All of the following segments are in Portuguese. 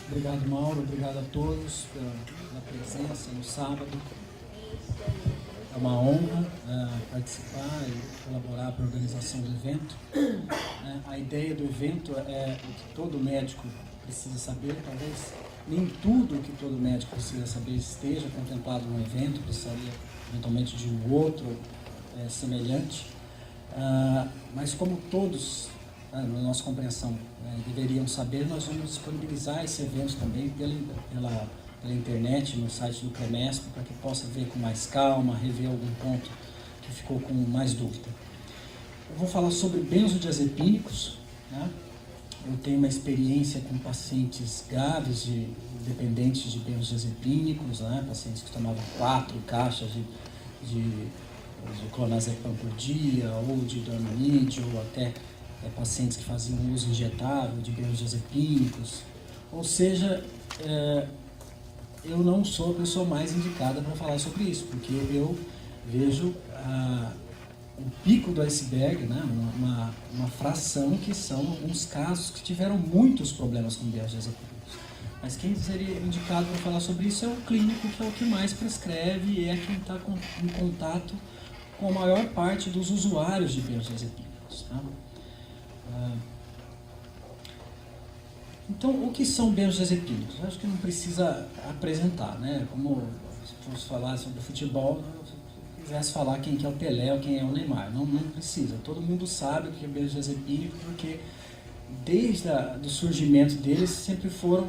Obrigado, Mauro. Obrigado a todos pela presença no sábado. É uma honra participar e colaborar para a organização do evento. A ideia do evento é o que todo médico precisa saber. Talvez nem tudo o que todo médico precisa saber esteja contemplado no evento, precisaria eventualmente de um outro semelhante. Mas como todos, na nossa compreensão, deveriam saber, nós vamos disponibilizar esse evento também pela internet, no site do CREMESP, para que possa ver com mais calma, rever algum ponto que ficou com mais dúvida. Eu vou falar sobre benzodiazepínicos. Eu tenho uma experiência com pacientes graves, dependentes de benzodiazepínicos, pacientes que tomavam 4 caixas de clonazepam por dia, ou de dorminide, ou até pacientes que faziam uso injetável de benzodiazepínicos. Ou seja, eu não sou a pessoa mais indicada para falar sobre isso, porque eu vejo o pico do iceberg, uma fração que são alguns casos que tiveram muitos problemas com benzodiazepínicos. Mas quem seria indicado para falar sobre isso é o clínico, que é o que mais prescreve e é quem está em contato com a maior parte dos usuários de benzodiazepínicos. Então, o que são benzodiazepínicos? Eu acho que não precisa apresentar, Como se fosse falar sobre futebol, se quisesse falar quem que é o Pelé ou quem é o Neymar. Não precisa. Todo mundo sabe o que é benzodiazepínico, porque desde o surgimento deles sempre foram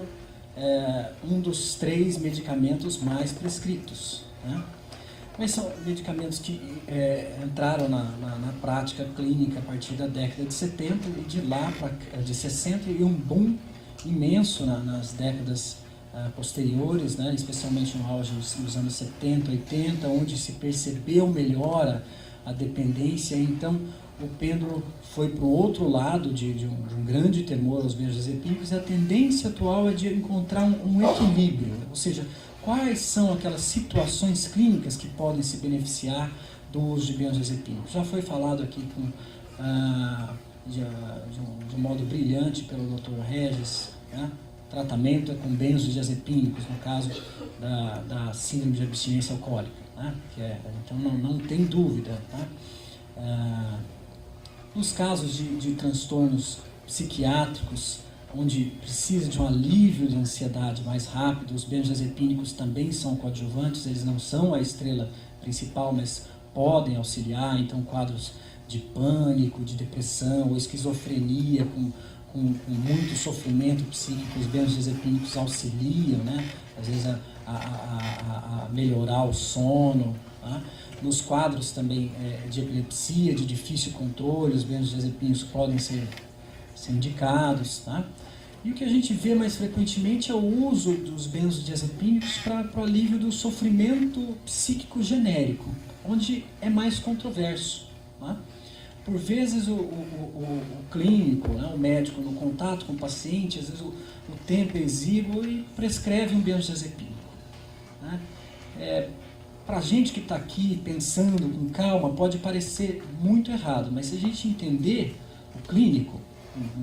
um dos 3 medicamentos mais prescritos. Mas são medicamentos que entraram na prática clínica a partir da década de 70 e de lá de 60 e um boom imenso nas décadas posteriores, especialmente no auge dos anos 70, 80, onde se percebeu melhor a dependência. Então o pêndulo foi para o outro lado de um grande temor aos benzodiazepínicos, e a tendência atual é de encontrar um equilíbrio, ou seja, quais são aquelas situações clínicas que podem se beneficiar do uso de benzodiazepínicos. Já foi falado aqui de um modo brilhante pelo Dr. Regis. Tratamento com benzodiazepínicos, no caso da síndrome de abstinência alcoólica. Então não tem dúvida. Nos casos de transtornos psiquiátricos, onde precisa de um alívio de ansiedade mais rápido, os benzodiazepínicos também são coadjuvantes, eles não são a estrela principal, mas podem auxiliar. Então, quadros de pânico, de depressão ou esquizofrenia com muito sofrimento psíquico, os benzodiazepínicos auxiliam, às vezes a melhorar o sono. Nos quadros também de epilepsia, de difícil controle, os benzodiazepínicos podem ser indicados. E o que a gente vê mais frequentemente é o uso dos benzodiazepínicos para o alívio do sofrimento psíquico genérico, onde é mais controverso. Por vezes o clínico, o médico, no contato com o paciente, às vezes o tempo é exíguo e prescreve um benzodiazepínico. Para a gente que está aqui pensando com calma, pode parecer muito errado, mas se a gente entender o clínico um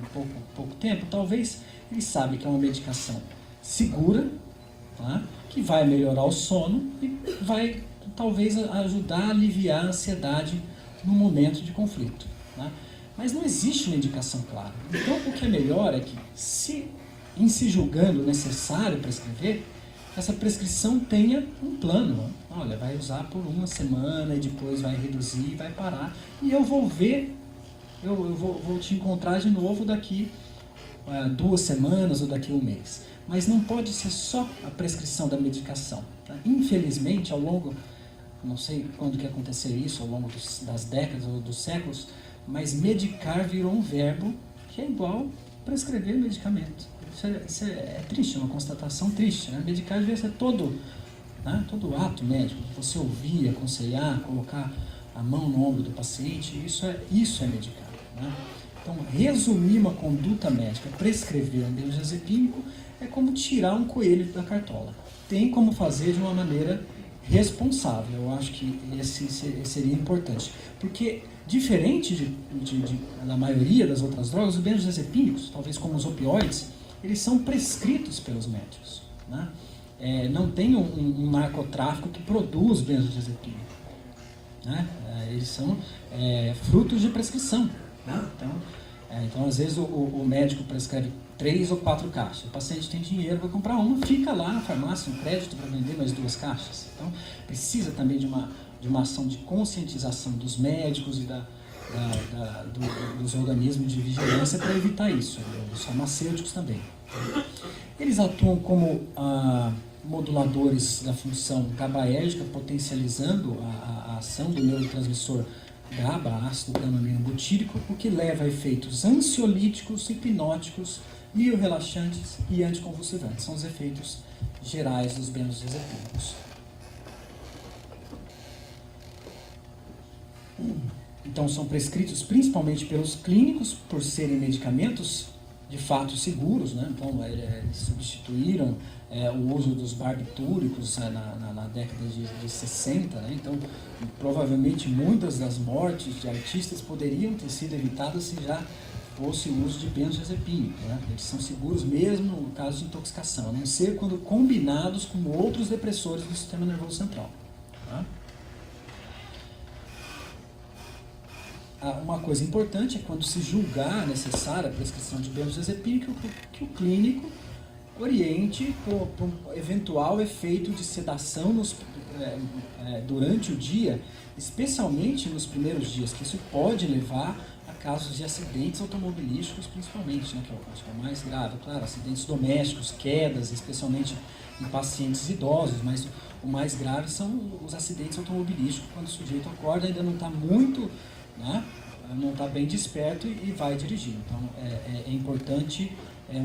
pouco tempo, talvez ele sabe que é uma medicação segura, que vai melhorar o sono e vai talvez ajudar a aliviar a ansiedade no momento de conflito. Mas não existe uma indicação clara. Então, o que é melhor é que, em se julgando necessário prescrever, essa prescrição tenha um plano. Olha, vai usar por 1 semana e depois vai reduzir e vai parar. E eu vou ver, eu vou te encontrar de novo daqui 2 semanas ou daqui 1 mês. Mas não pode ser só a prescrição da medicação. Infelizmente, ao longo, não sei quando que aconteceu isso, ao longo das décadas ou dos séculos, mas medicar virou um verbo que é igual prescrever medicamento. Isso é triste, é uma constatação triste. Medicar devia ser todo ato médico, você ouvir, aconselhar, colocar a mão no ombro do paciente, isso é medicar. Então, resumir uma conduta médica, prescrever um benzodiazepínico, é como tirar um coelho da cartola. Tem como fazer de uma maneira responsável. Eu acho que esse seria importante. Porque, diferente da maioria das outras drogas, os benzodiazepínicos, talvez como os opioides, eles são prescritos pelos médicos, né? Não tem um narcotráfico que produz benzodiazepina, né? Eles são frutos de prescrição, né? Então, às vezes o médico prescreve 3 ou 4 caixas, o paciente tem dinheiro, vai comprar uma, fica lá na farmácia, um crédito para vender mais 2 caixas. Então, precisa também de uma ação de conscientização dos médicos e dos organismos de vigilância para evitar isso, dos farmacêuticos também. Eles atuam como moduladores da função GABAérgica, potencializando a ação do neurotransmissor GABA, ácido gama-aminobutírico, o que leva a efeitos ansiolíticos, hipnóticos, miorrelaxantes e anticonvulsivantes. São os efeitos gerais dos benzodiazepínicos. Então, são prescritos principalmente pelos clínicos, por serem medicamentos de fato seguros, né? Então, eles substituíram o uso dos barbitúricos na década de 60, né? Então, provavelmente muitas das mortes de artistas poderiam ter sido evitadas se já fosse o uso de benzodiazepínico, né? Eles são seguros mesmo no caso de intoxicação, a não ser quando combinados com outros depressores do sistema nervoso central, tá? Uma coisa importante é quando se julgar necessária a prescrição de benzodiazepínico, que o clínico oriente para um eventual efeito de sedação durante o dia, especialmente nos primeiros dias, que isso pode levar a casos de acidentes automobilísticos principalmente, né, que eu acho que é o mais grave, claro, acidentes domésticos, quedas, especialmente em pacientes idosos, mas o mais grave são os acidentes automobilísticos, quando o sujeito acorda ainda não está muito, né, não está bem desperto e vai dirigir. Então é importante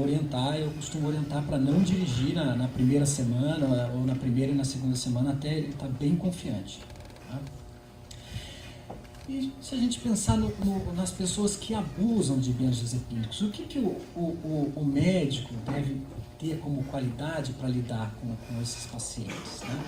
orientar, eu costumo orientar para não dirigir na primeira semana ou na primeira e na segunda semana até ele estar bem confiante, tá? E se a gente pensar nas pessoas que abusam de benzodiazepínicos, o que o médico deve ter como qualidade para lidar com esses pacientes, né?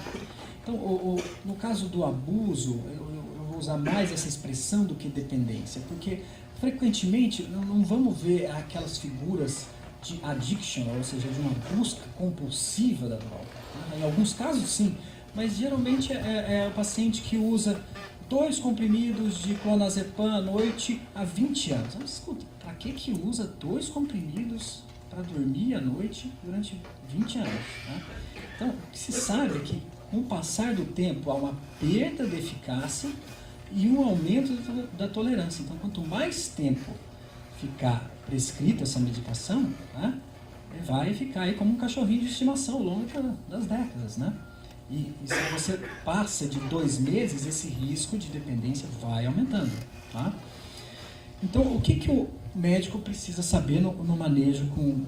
Então, no caso do abuso, eu vou usar mais essa expressão do que dependência, porque frequentemente não vamos ver aquelas figuras de addiction, ou seja, de uma busca compulsiva da droga, né? Em alguns casos sim, mas geralmente é o paciente que usa 2 comprimidos de clonazepam à noite há 20 anos. Mas, escuta, para que usa 2 comprimidos para dormir à noite durante 20 anos? Né? Então, o que se sabe é que com o passar do tempo há uma perda de eficácia e um aumento da tolerância. Então, quanto mais tempo ficar prescrita essa medicação, né, vai ficar aí como um cachorrinho de estimação ao longo das décadas, né? E se você passa de 2 meses, esse risco de dependência vai aumentando, tá? Então, o que o médico precisa saber no manejo com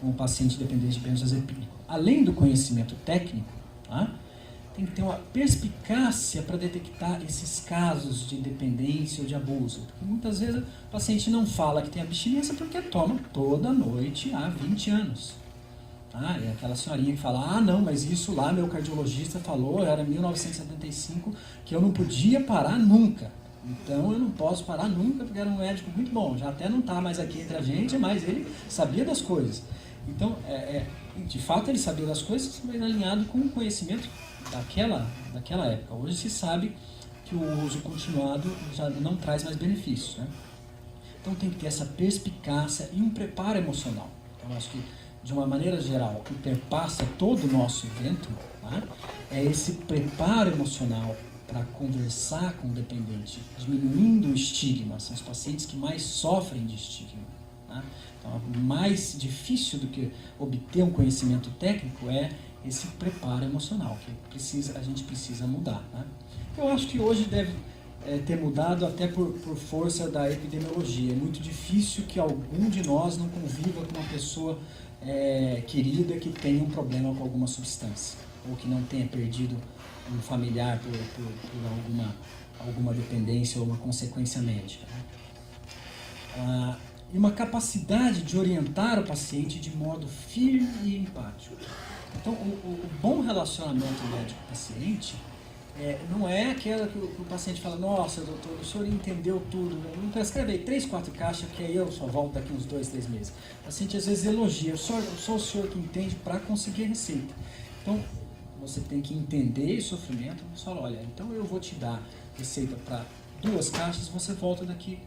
o paciente dependente de benzodiazepínico? Além do conhecimento técnico, tá? Tem que ter uma perspicácia para detectar esses casos de dependência ou de abuso. Porque muitas vezes o paciente não fala que tem abstinência porque toma toda noite há 20 anos. Ah, é aquela senhorinha que fala, não, mas isso lá meu cardiologista falou, era 1975, que eu não podia parar nunca. Então eu não posso parar nunca, porque era um médico muito bom, já até não está mais aqui entre a gente, mas ele sabia das coisas. Então, de fato ele sabia das coisas, mas alinhado com o conhecimento daquela época. Hoje se sabe que o uso continuado já não traz mais benefícios, né? Então tem que ter essa perspicácia e um preparo emocional. Então acho que, de uma maneira geral, o que perpassa todo o nosso evento, né, é esse preparo emocional para conversar com o dependente, diminuindo o estigma. São os pacientes que mais sofrem de estigma, né? Então, mais difícil do que obter um conhecimento técnico é esse preparo emocional, que a gente precisa mudar, né? Eu acho que hoje deve ter mudado até por força da epidemiologia. É muito difícil que algum de nós não conviva com uma pessoa querida que tenha um problema com alguma substância, ou que não tenha perdido um familiar por alguma dependência ou uma consequência médica, né? E uma capacidade de orientar o paciente de modo firme e empático. Então, o bom relacionamento médico-paciente Não é aquela que o paciente fala, nossa, doutor, o senhor entendeu tudo, não prescreve aí 3, 4 caixas, que aí eu só volto daqui uns 2, 3 meses. O paciente às vezes elogia, só o senhor que entende para conseguir a receita. Então, você tem que entender o sofrimento, você fala, olha, então eu vou te dar receita para 2 caixas, você volta daqui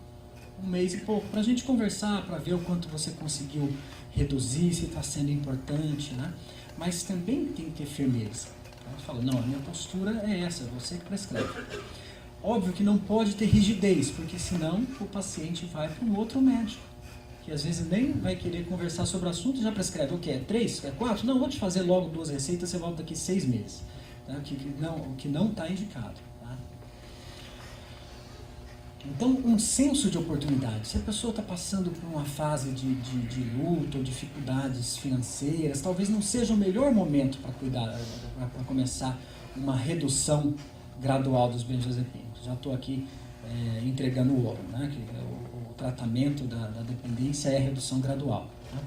um mês e pouco, para a gente conversar, para ver o quanto você conseguiu reduzir, se está sendo importante, né? Mas também tem que ter firmeza. Ela fala, não, a minha postura é essa, você que prescreve. Óbvio que não pode ter rigidez, porque senão o paciente vai para um outro médico, que às vezes nem vai querer conversar sobre o assunto e já prescreve. O que? É 3? É 4? Não, vou te fazer logo 2 receitas, você volta daqui 6 meses. Tá? O que não está indicado. Tá? Então, um senso de oportunidade. Se a pessoa está passando por uma fase de luto ou dificuldades financeiras, talvez não seja o melhor momento para cuidar, para começar uma redução gradual dos benzodiazepínicos. Já estou aqui entregando o ouro, né? Que o tratamento da dependência é a redução gradual. Tá?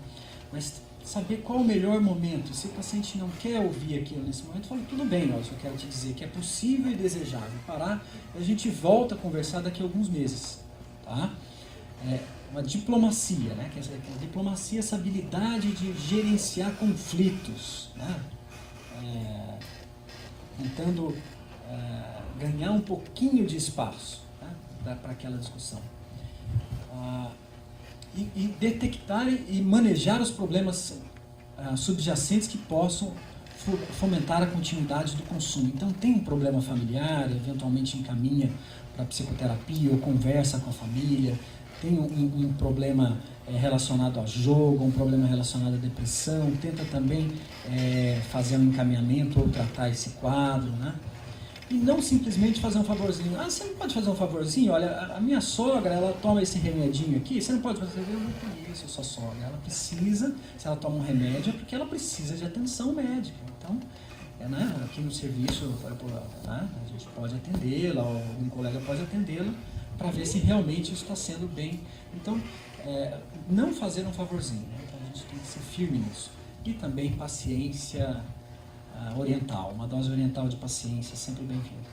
Mas saber qual o melhor momento. Se o paciente não quer ouvir aquilo nesse momento, fala, tudo bem, eu só quero te dizer que é possível e desejável parar, e a gente volta a conversar daqui a alguns meses. Tá? Uma diplomacia, né? Que a diplomacia, essa habilidade de gerenciar conflitos, né? Tentando ganhar um pouquinho de espaço, né? Para aquela discussão. E detectar e manejar os problemas subjacentes que possam fomentar a continuidade do consumo. Então, tem um problema familiar, eventualmente encaminha para psicoterapia ou conversa com a família, tem um problema relacionado a jogo, um problema relacionado à depressão, tenta também fazer um encaminhamento ou tratar esse quadro, né? E não simplesmente fazer um favorzinho. Você não pode fazer um favorzinho? Olha, a minha sogra, ela toma esse remedinho aqui, você não pode fazer, eu não conheço a sua sogra. Ela precisa, se ela toma um remédio, é porque ela precisa de atenção médica. Então, né, aqui no serviço, né, a gente pode atendê-la, ou um colega pode atendê-la, para ver se realmente isso está sendo bem. Então, não fazer um favorzinho, né? Então, a gente tem que ser firme nisso. E também paciência oriental, uma dose oriental de paciência sempre bem-vinda.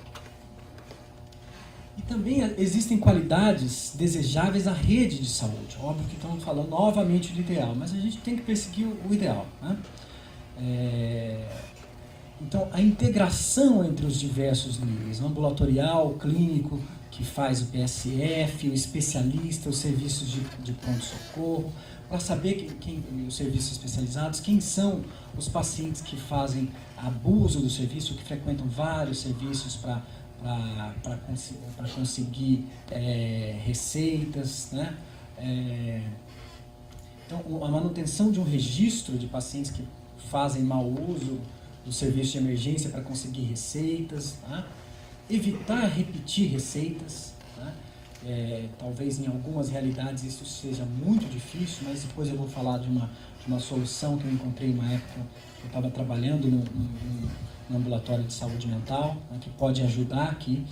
E também existem qualidades desejáveis na rede de saúde. Óbvio que estamos falando novamente do ideal, mas a gente tem que perseguir o ideal, né? Então, a integração entre os diversos níveis, o ambulatorial, o clínico, que faz o PSF, o especialista, os serviços de pronto-socorro, para saber os serviços especializados, quem são os pacientes que fazem abuso do serviço, que frequentam vários serviços para conseguir receitas, né? Então, a manutenção de um registro de pacientes que fazem mau uso do serviço de emergência para conseguir receitas, tá? Evitar repetir receitas, tá? Talvez em algumas realidades isso seja muito difícil, mas depois eu vou falar de uma solução que eu encontrei uma época que eu estava trabalhando no ambulatório de saúde mental, né, que pode ajudar aqui,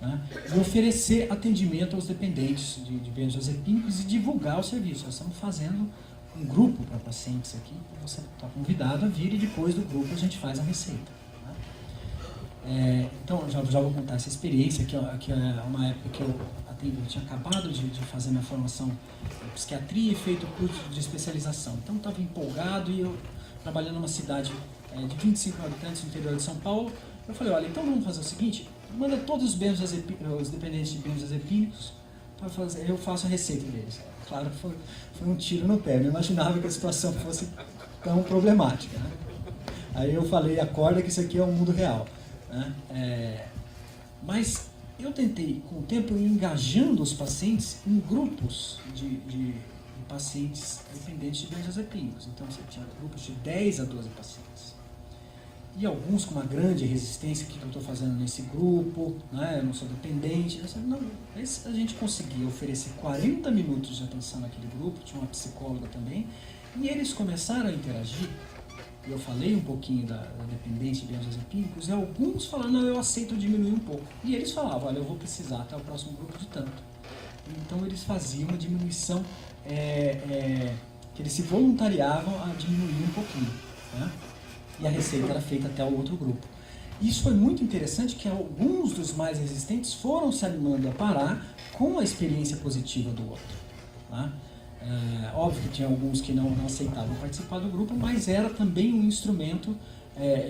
né, e oferecer atendimento aos dependentes de benzodiazepínicos e divulgar o serviço. Nós estamos fazendo um grupo para pacientes aqui, você está convidado a vir e depois do grupo a gente faz a receita. Então, já vou contar essa experiência, que é uma época que eu tinha acabado de fazer minha formação em psiquiatria e feito o curso de especialização. Então, estava empolgado e eu, trabalhando numa cidade de 25 mil habitantes no interior de São Paulo, eu falei, olha, então vamos fazer o seguinte, manda todos os dependentes de benzodiazepínicos, eu faço a receita deles. Claro que foi um tiro no pé, eu não imaginava que a situação fosse tão problemática, né? Aí eu falei, acorda que isso aqui é um mundo real. Né? Mas eu tentei, com o tempo, ir engajando os pacientes em grupos de pacientes dependentes de benzodiazepínicos. Então, você tinha grupos de 10 a 12 pacientes. E alguns com uma grande resistência, o que eu estou fazendo nesse grupo, né? Eu não sou dependente. Mas a gente conseguia oferecer 40 minutos de atenção naquele grupo, tinha uma psicóloga também, e eles começaram a interagir. Eu falei um pouquinho da dependência de benzodiazepínicos e alguns falaram, não, eu aceito diminuir um pouco. E eles falavam, olha, eu vou precisar até o próximo grupo de tanto. Então eles faziam uma diminuição, que eles se voluntariavam a diminuir um pouquinho, né? E a receita era feita até o outro grupo. Isso foi muito interessante, que alguns dos mais resistentes foram se animando a parar com a experiência positiva do outro. Tá? Óbvio que tinha alguns que não aceitavam participar do grupo, mas era também um instrumento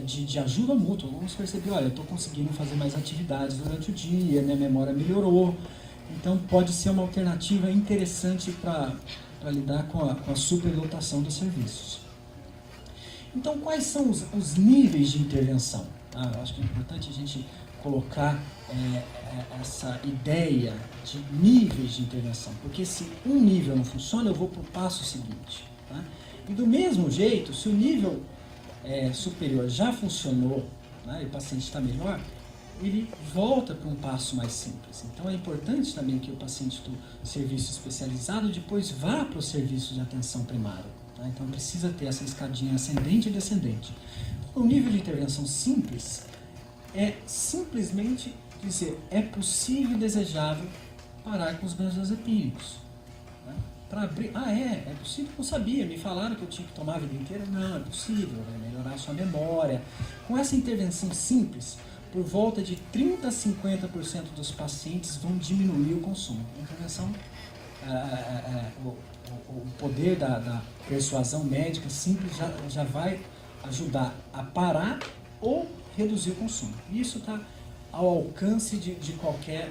de ajuda mútua. Alguns perceberam, olha, eu estou conseguindo fazer mais atividades durante o dia, minha memória melhorou. Então pode ser uma alternativa interessante para lidar com a superlotação dos serviços. Então, quais são os níveis de intervenção? Eu acho que é importante a gente colocar essa ideia de níveis de intervenção, porque se um nível não funciona, eu vou para o passo seguinte. Tá? E do mesmo jeito, se o nível superior já funcionou, né, e o paciente está melhor, ele volta para um passo mais simples. Então é importante também que o paciente do serviço especializado depois vá para o serviço de atenção primária. Tá? Então precisa ter essa escadinha ascendente e descendente. O nível de intervenção simples é simplesmente dizer, é possível e desejável parar com os benzodiazepínicos. Né? Para abrir, é possível, não sabia, me falaram que eu tinha que tomar a vida inteira. Não, é possível, vai melhorar a sua memória. Com essa intervenção simples, por volta de 30% a 50% dos pacientes vão diminuir o consumo. A intervenção, o poder da persuasão médica simples já vai ajudar a parar ou reduzir o consumo. Isso está ao alcance de qualquer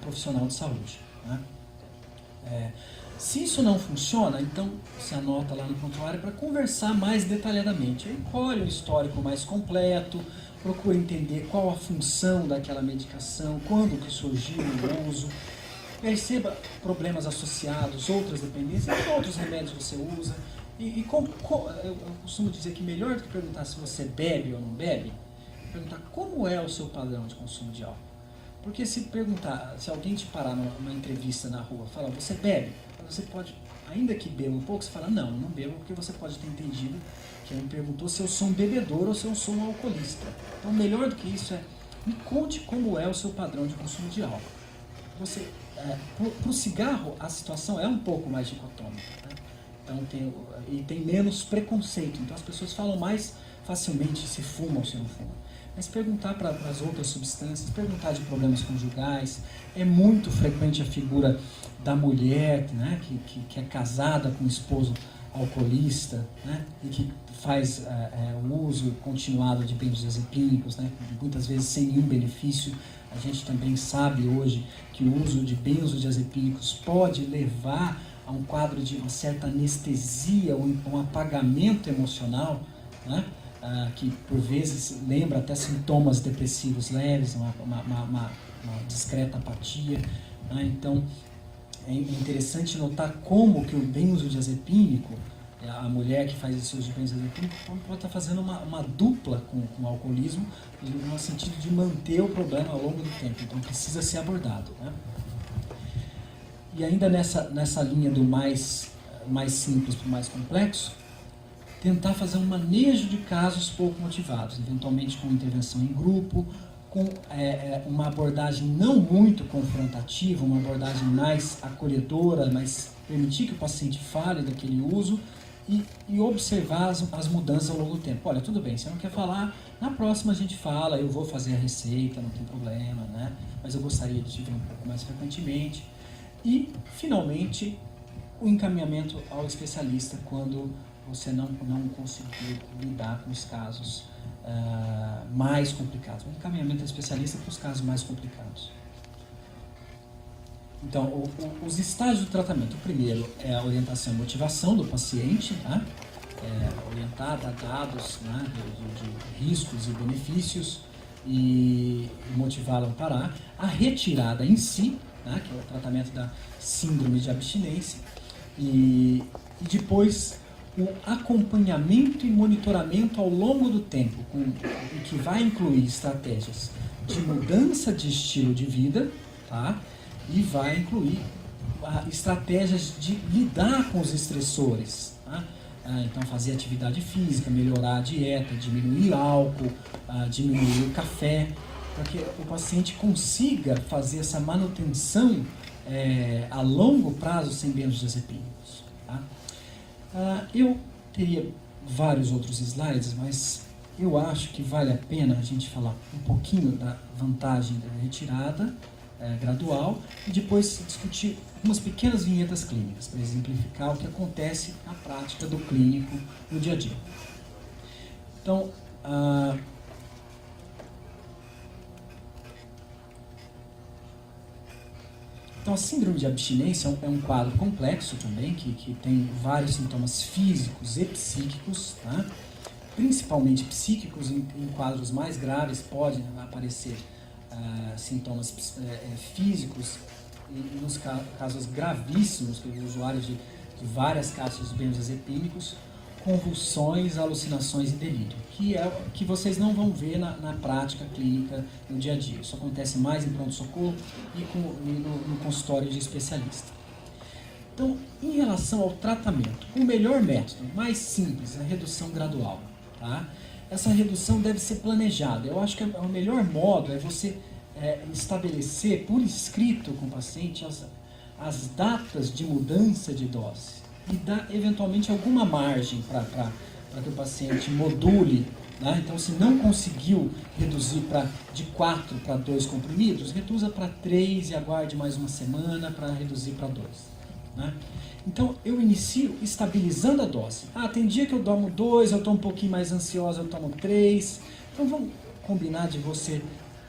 profissional de saúde. Né? Se isso não funciona, então você anota lá no prontuário para conversar mais detalhadamente. Aí colhe um histórico mais completo, procura entender qual a função daquela medicação, quando que surgiu o uso, perceba problemas associados, outras dependências, que outros remédios você usa. Eu costumo dizer que melhor do que perguntar se você bebe ou não bebe, perguntar como é o seu padrão de consumo de álcool. Porque se alguém te parar numa entrevista na rua, fala, você bebe? Você pode, ainda que beba um pouco, você fala, não bebo, porque você pode ter entendido que ele me perguntou se eu sou um bebedor ou se eu sou um alcoolista. Então, melhor do que isso me conte como é o seu padrão de consumo de álcool. Para o cigarro, a situação é um pouco mais dicotômica. Né? Então, tem menos preconceito. Então, as pessoas falam mais facilmente se fuma ou se não fuma. Mas perguntar para as outras substâncias, perguntar de problemas conjugais, é muito frequente a figura da mulher, né, que é casada com um esposo alcoolista, né, e que faz o uso continuado de benzodiazepínicos, né, muitas vezes sem nenhum benefício. A gente também sabe hoje que o uso de benzodiazepínicos pode levar a um quadro de uma certa anestesia, um apagamento emocional, né, que por vezes lembra até sintomas depressivos leves, uma discreta apatia. Né? Então é interessante notar como que o benzodiazepínico, a mulher que faz esse uso de benzodiazepínico, pode estar fazendo uma dupla com o alcoolismo, no sentido de manter o problema ao longo do tempo. Então precisa ser abordado. Né? E ainda nessa linha do mais simples para o mais complexo, tentar fazer um manejo de casos pouco motivados, eventualmente com intervenção em grupo, com uma abordagem não muito confrontativa, uma abordagem mais acolhedora, mas permitir que o paciente fale daquele uso e observar as mudanças ao longo do tempo. Olha, tudo bem, você não quer falar, na próxima a gente fala, eu vou fazer a receita, não tem problema, né? Mas eu gostaria de te ver um pouco mais frequentemente. E, finalmente, o encaminhamento ao especialista quando você não conseguir lidar com os casos mais complicados. O encaminhamento ao especialista para os casos mais complicados. Então, os estágios do tratamento. O primeiro é a orientação e motivação do paciente, né? Orientar, dar dados, né, de riscos e benefícios e motivá-lo a parar. A retirada em si, né, que é o tratamento da síndrome de abstinência. E depois o acompanhamento e monitoramento ao longo do tempo, o que vai incluir estratégias de mudança de estilo de vida, tá? E vai incluir estratégias de lidar com os estressores. Tá? Então, fazer atividade física, melhorar a dieta, diminuir álcool, diminuir o café, para que o paciente consiga fazer essa manutenção a longo prazo sem benzodiazepínicos. Tá? Eu teria vários outros slides, mas eu acho que vale a pena a gente falar um pouquinho da vantagem da retirada gradual e depois discutir umas pequenas vinhetas clínicas para exemplificar o que acontece na prática do clínico no dia a dia. Então, a síndrome de abstinência é um quadro complexo também, que tem vários sintomas físicos e psíquicos, tá? Principalmente psíquicos. Em quadros mais graves podem aparecer sintomas físicos, e nos casos gravíssimos, que usuários de várias caixas de benzodiazepínicos, convulsões, alucinações e delírio, que é o que vocês não vão ver na prática clínica no dia a dia. Isso acontece mais em pronto-socorro e no consultório de especialista. Então, em relação ao tratamento, o melhor método, mais simples, é a redução gradual. Tá? Essa redução deve ser planejada. Eu acho que o melhor modo é você estabelecer por escrito com o paciente as datas de mudança de dose e dar eventualmente alguma margem para que o paciente module. Né? Então, se não conseguiu reduzir de 4 para 2 comprimidos, reduza para 3 e aguarde mais uma semana para reduzir para 2. Né? Então, eu inicio estabilizando a dose. Tem dia que eu tomo 2, eu estou um pouquinho mais ansiosa, eu tomo 3. Então, vamos combinar de você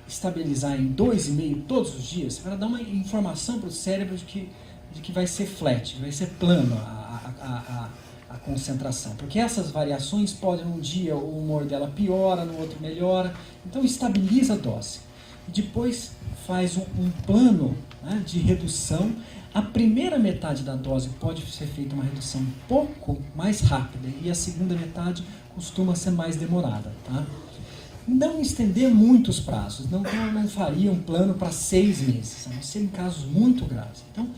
estabilizar em 2,5 todos os dias, para dar uma informação para o cérebro de que vai ser flat, vai ser plano a concentração. Porque essas variações podem, um dia o humor dela piora, no outro melhora. Então, estabiliza a dose. Depois faz um plano, né, de redução. A primeira metade da dose pode ser feita uma redução um pouco mais rápida e a segunda metade costuma ser mais demorada. Tá? Não estender muito os prazos, não faria um plano para 6 meses, a não ser em casos muito graves. Então,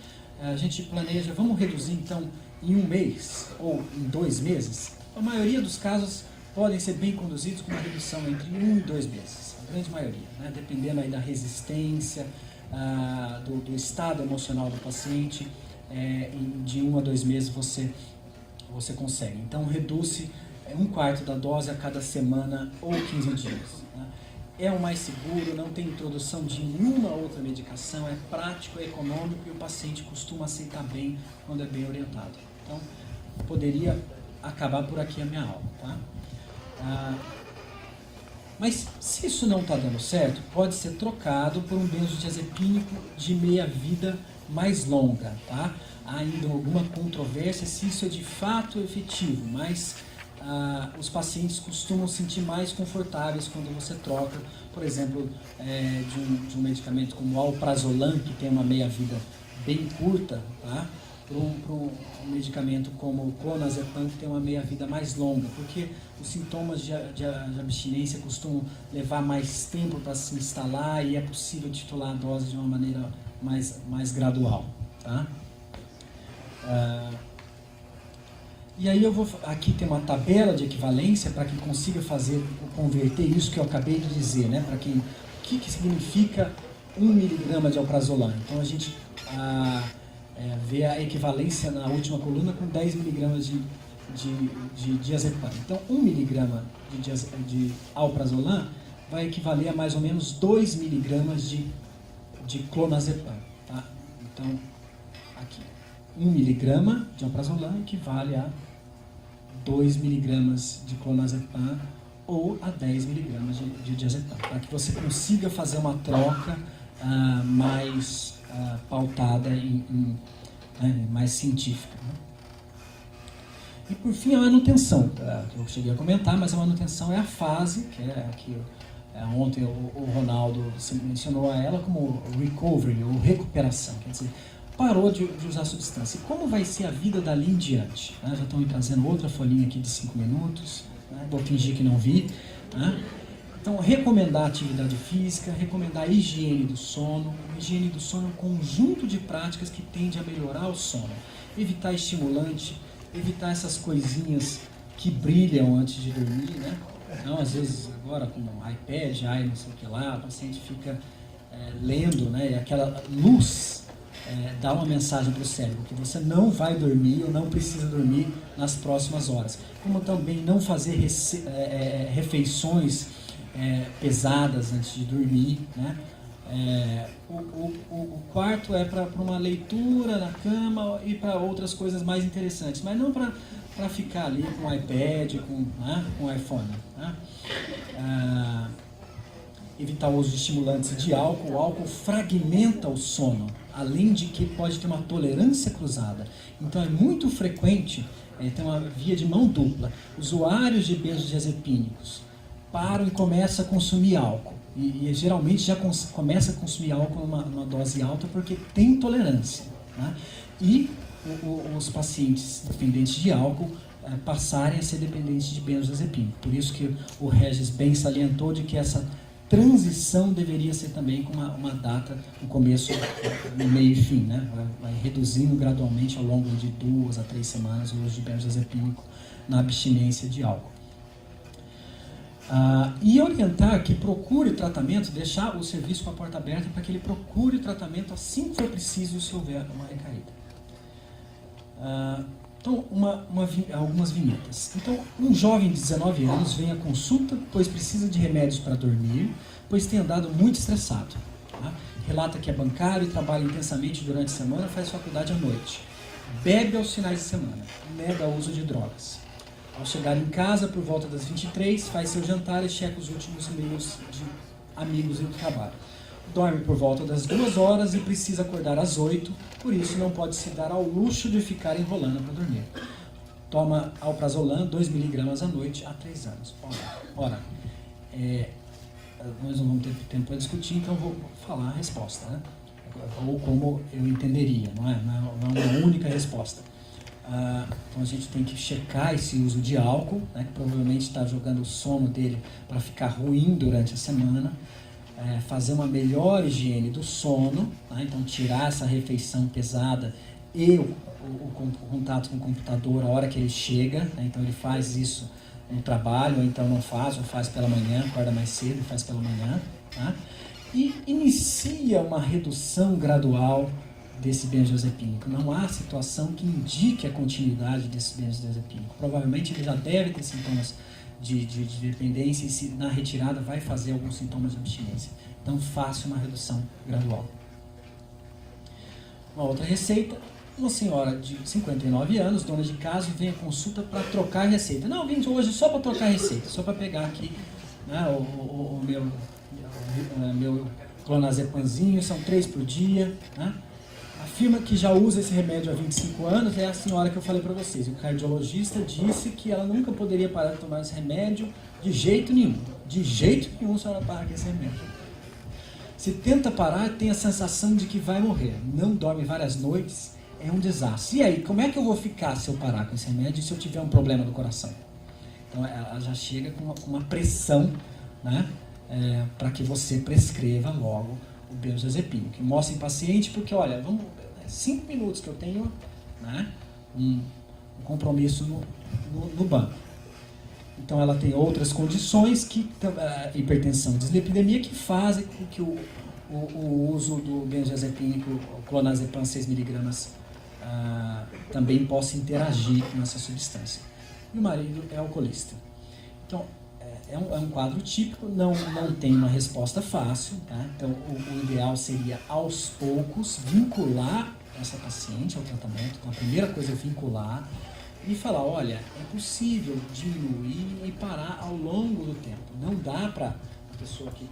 a gente planeja, vamos reduzir então em 1 mês ou em 2 meses. A maioria dos casos podem ser bem conduzidos com uma redução entre 1 e 2 meses, a grande maioria, né? Dependendo aí da resistência, do estado emocional do paciente, de 1 a 2 meses você consegue. Então, reduz-se 1/4 da dose a cada semana ou 15 dias. Né? É o mais seguro, não tem introdução de nenhuma outra medicação, é prático, é econômico e o paciente costuma aceitar bem quando é bem orientado. Então, poderia acabar por aqui a minha aula. Tá? Mas se isso não está dando certo, pode ser trocado por um benzodiazepínico de meia-vida mais longa. Tá? Há ainda alguma controvérsia se isso é de fato efetivo, mas os pacientes costumam se sentir mais confortáveis quando você troca, por exemplo, de um medicamento como o alprazolam, que tem uma meia-vida bem curta, tá? Para um medicamento como o clonazepam, que tem uma meia-vida mais longa, porque os sintomas de abstinência costumam levar mais tempo para se instalar e é possível titular a dose de uma maneira mais gradual. Tá? E aí aqui tem uma tabela de equivalência para quem consiga converter isso que eu acabei de dizer, né? Para o que significa 1 miligrama de alprazolam. Então a gente vê a equivalência na última coluna com 10 miligramas de diazepam. Então 1 miligrama de alprazolam vai equivaler a mais ou menos 2 miligramas de clonazepam. Tá? Então aqui 1 miligrama de alprazolam equivale a 2 miligramas de clonazepam ou a 10 miligramas de diazepam, para que você consiga fazer uma troca mais pautada mais científica. Né? E por fim a manutenção, que eu cheguei a comentar, mas a manutenção é a fase, que é aqui, ontem o Ronaldo mencionou ela como recovery, ou recuperação, quer dizer, parou de usar a substância. E como vai ser a vida dali em diante? Né? Já estão me trazendo outra folhinha aqui de 5 minutos, né? Vou fingir que não vi. Né? Então, recomendar atividade física, recomendar a higiene do sono. A higiene do sono é um conjunto de práticas que tende a melhorar o sono. Evitar estimulante, evitar essas coisinhas que brilham antes de dormir. Né? Então, às vezes, agora com um iPad, não sei o que lá, o paciente fica lendo, né? E aquela luz dar uma mensagem para o cérebro que você não vai dormir ou não precisa dormir nas próximas horas. Como também não fazer refeições pesadas antes de dormir, né? O quarto é para uma leitura na cama e para outras coisas mais interessantes, mas não para ficar ali com o iPad, com o iPhone, né? Evitar o uso de estimulantes de álcool. O álcool fragmenta o sono, além de que pode ter uma tolerância cruzada. Então é muito frequente, tem uma via de mão dupla, usuários de benzodiazepínicos param e começam a consumir álcool. E geralmente já começa a consumir álcool numa dose alta porque tem tolerância, né? E os pacientes dependentes de álcool passarem a ser dependentes de benzodiazepínico. Por isso que o Regis bem salientou de que essa transição deveria ser também com uma data, no começo, no meio e fim, né? Vai reduzindo gradualmente ao longo de 2 a 3 semanas o uso de benzodiazepínico na abstinência de álcool. E orientar que procure o tratamento, deixar o serviço com a porta aberta para que ele procure o tratamento assim que for preciso e se houver uma recaída. Então, algumas vinhetas. Então, um jovem de 19 anos vem à consulta, pois precisa de remédios para dormir, pois tem andado muito estressado. Tá? Relata que é bancário e trabalha intensamente durante a semana, faz faculdade à noite. Bebe aos finais de semana, nega o uso de drogas. Ao chegar em casa, por volta das 23, faz seu jantar e checa os últimos e-mails de amigos e do trabalho. Dorme por volta das 2 horas e precisa acordar às 8, por isso não pode se dar ao luxo de ficar enrolando para dormir. Toma alprazolam 2 mg à noite há 3 anos. Ora, nós não vamos ter tempo para discutir, então vou falar a resposta, né? Ou como eu entenderia, não é uma única resposta. Então a gente tem que checar esse uso de álcool, né, que provavelmente está jogando o sono dele para ficar ruim durante a semana. Fazer uma melhor higiene do sono, né? Então tirar essa refeição pesada e o contato com o computador a hora que ele chega, né? Então ele faz isso no trabalho, ou então não faz, ou faz pela manhã, acorda mais cedo e faz pela manhã, tá? E inicia uma redução gradual desse benzodiazepínico. Não há situação que indique a continuidade desse benzodiazepínico. Provavelmente ele já deve ter sintomas de dependência e se na retirada vai fazer alguns sintomas de abstinência. Então faça uma redução gradual. Uma outra receita, uma senhora de 59 anos, dona de casa, vem à consulta para trocar receita. Não, vim hoje só para trocar receita, só para pegar aqui, né, o meu clonazepamzinho, são 3 por dia, né? Afirma que já usa esse remédio há 25 anos, é a senhora que eu falei para vocês. O cardiologista disse que ela nunca poderia parar de tomar esse remédio de jeito nenhum. De jeito nenhum a senhora para com esse remédio. Se tenta parar, tem a sensação de que vai morrer. Não dorme várias noites, é um desastre. E aí, como é que eu vou ficar se eu parar com esse remédio e se eu tiver um problema do coração? Então ela já chega com uma pressão, né, para que você prescreva logo o benzodiazepínico. Mostra em paciente porque, olha, 5 minutos que eu tenho, né, um compromisso no banco. Então ela tem outras condições, hipertensão e dislipidemia, que fazem com que o uso do benzodiazepínico, o clonazepam 6 mg, também possa interagir com essa substância. E o marido é alcoolista. Então, é um quadro típico, não tem uma resposta fácil, tá? Então o ideal seria aos poucos vincular essa paciente ao tratamento. Então a primeira coisa é vincular e falar, olha, é possível diminuir e parar ao longo do tempo. Não dá para a pessoa que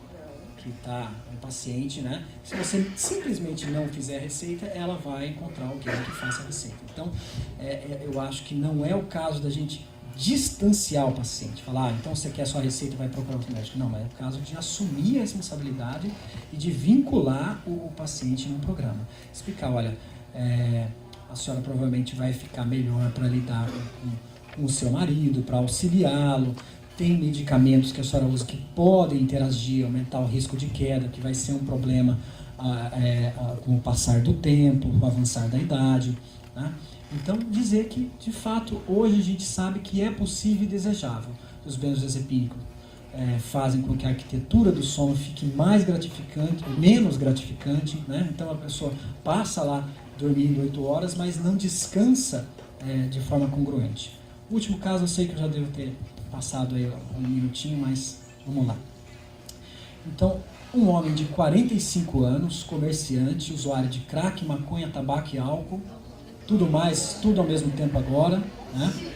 está, um paciente, né? Se você simplesmente não fizer a receita, ela vai encontrar alguém que faça a receita. Então eu acho que não é o caso da gente distanciar o paciente, falar, então você quer sua receita, vai procurar outro médico. Não, é o caso de assumir a responsabilidade e de vincular o paciente no programa. Explicar, olha, a senhora provavelmente vai ficar melhor para lidar com o seu marido, para auxiliá-lo, tem medicamentos que a senhora usa que podem interagir, aumentar o risco de queda, que vai ser um problema com o passar do tempo, com o avançar da idade, né? Então, dizer que, de fato, hoje a gente sabe que é possível e desejável os benzodiazepínicos fazem com que a arquitetura do sono fique mais gratificante, menos gratificante, né? Então a pessoa passa lá dormindo 8 horas, mas não descansa de forma congruente. O último caso, eu sei que eu já devo ter passado aí um minutinho, mas vamos lá. Então, um homem de 45 anos, comerciante, usuário de crack, maconha, tabaco e álcool, tudo mais, tudo ao mesmo tempo agora, né?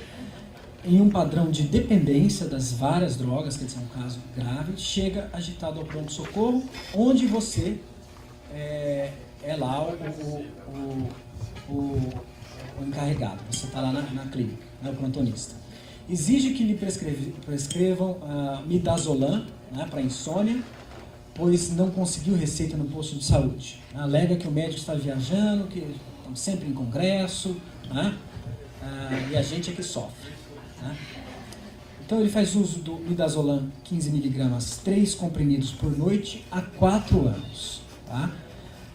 Em um padrão de dependência das várias drogas, que esse é um caso grave, chega agitado ao pronto-socorro, onde você é lá o encarregado, você está lá na clínica, né, o plantonista. Exige que lhe prescrevam midazolam, né, para insônia, pois não conseguiu receita no posto de saúde. Alega que o médico está viajando, que estão sempre em congresso, né, e a gente é que sofre. Né? Então ele faz uso do midazolam 15 mg, 3 comprimidos por noite há 4 anos. Tá?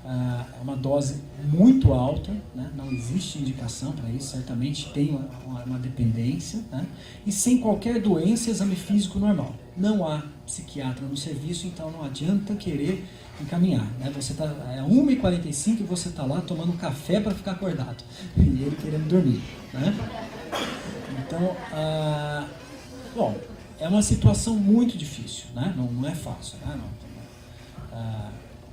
É uma dose muito alta, né? Não existe indicação para isso, certamente tem uma dependência, né? E sem qualquer doença, exame físico normal. Não há psiquiatra no serviço, então não adianta querer encaminhar. Né? Você tá, é 1h45 e você está lá tomando café para ficar acordado, e ele querendo dormir. Né? Então, bom, é uma situação muito difícil, né? Não é fácil. Né?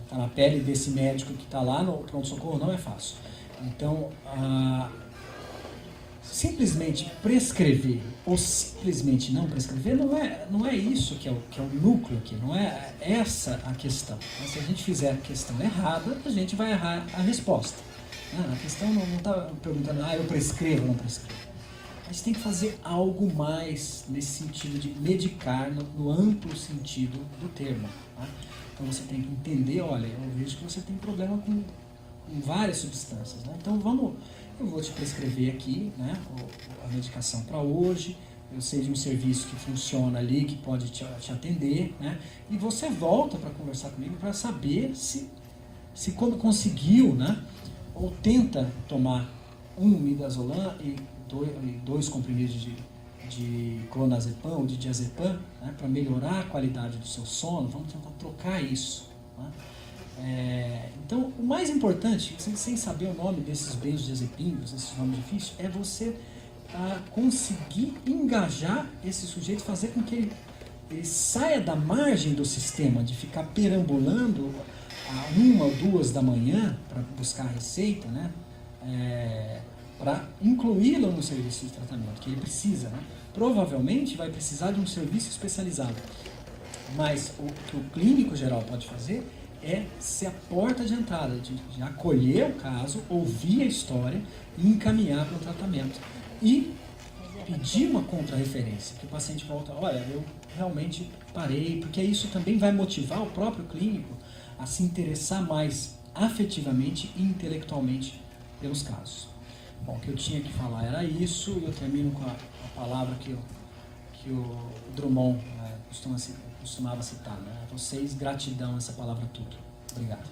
Tá na pele desse médico que está lá no pronto-socorro, não é fácil. Então, simplesmente prescrever ou simplesmente não prescrever não é isso que é o núcleo aqui, não é essa a questão. Mas se a gente fizer a questão errada, a gente vai errar a resposta. A questão não está perguntando, eu prescrevo ou não prescrevo. A gente tem que fazer algo mais nesse sentido de medicar no amplo sentido do termo. Tá? Então você tem que entender, olha, eu vejo que você tem problema com várias substâncias. Né? Então eu vou te prescrever aqui, né, a medicação para hoje, eu sei de um serviço que funciona ali, que pode te atender, né? E você volta para conversar comigo para saber se quando conseguiu, né, ou tenta tomar um midazolam e 2 comprimidos de clonazepam ou de diazepam, né, para melhorar a qualidade do seu sono. Vamos tentar trocar isso. Né? Então, o mais importante, sem saber o nome desses benzodiazepínicos, esses nomes difíceis, é você conseguir engajar esse sujeito, fazer com que ele saia da margem do sistema, de ficar perambulando a 1 ou 2 da manhã para buscar receita, né? Para incluí-lo no serviço de tratamento que ele precisa. Né? Provavelmente vai precisar de um serviço especializado, mas o que o clínico geral pode fazer é ser a porta de entrada, de acolher o caso, ouvir a história e encaminhar para o tratamento. E pedir uma contrarreferência, que o paciente volta, olha, eu realmente parei, porque isso também vai motivar o próprio clínico a se interessar mais afetivamente e intelectualmente pelos casos. Bom, o que eu tinha que falar era isso, e eu termino com a palavra que o Drummond costumava citar, né? A vocês, gratidão, essa palavra tudo. Obrigado.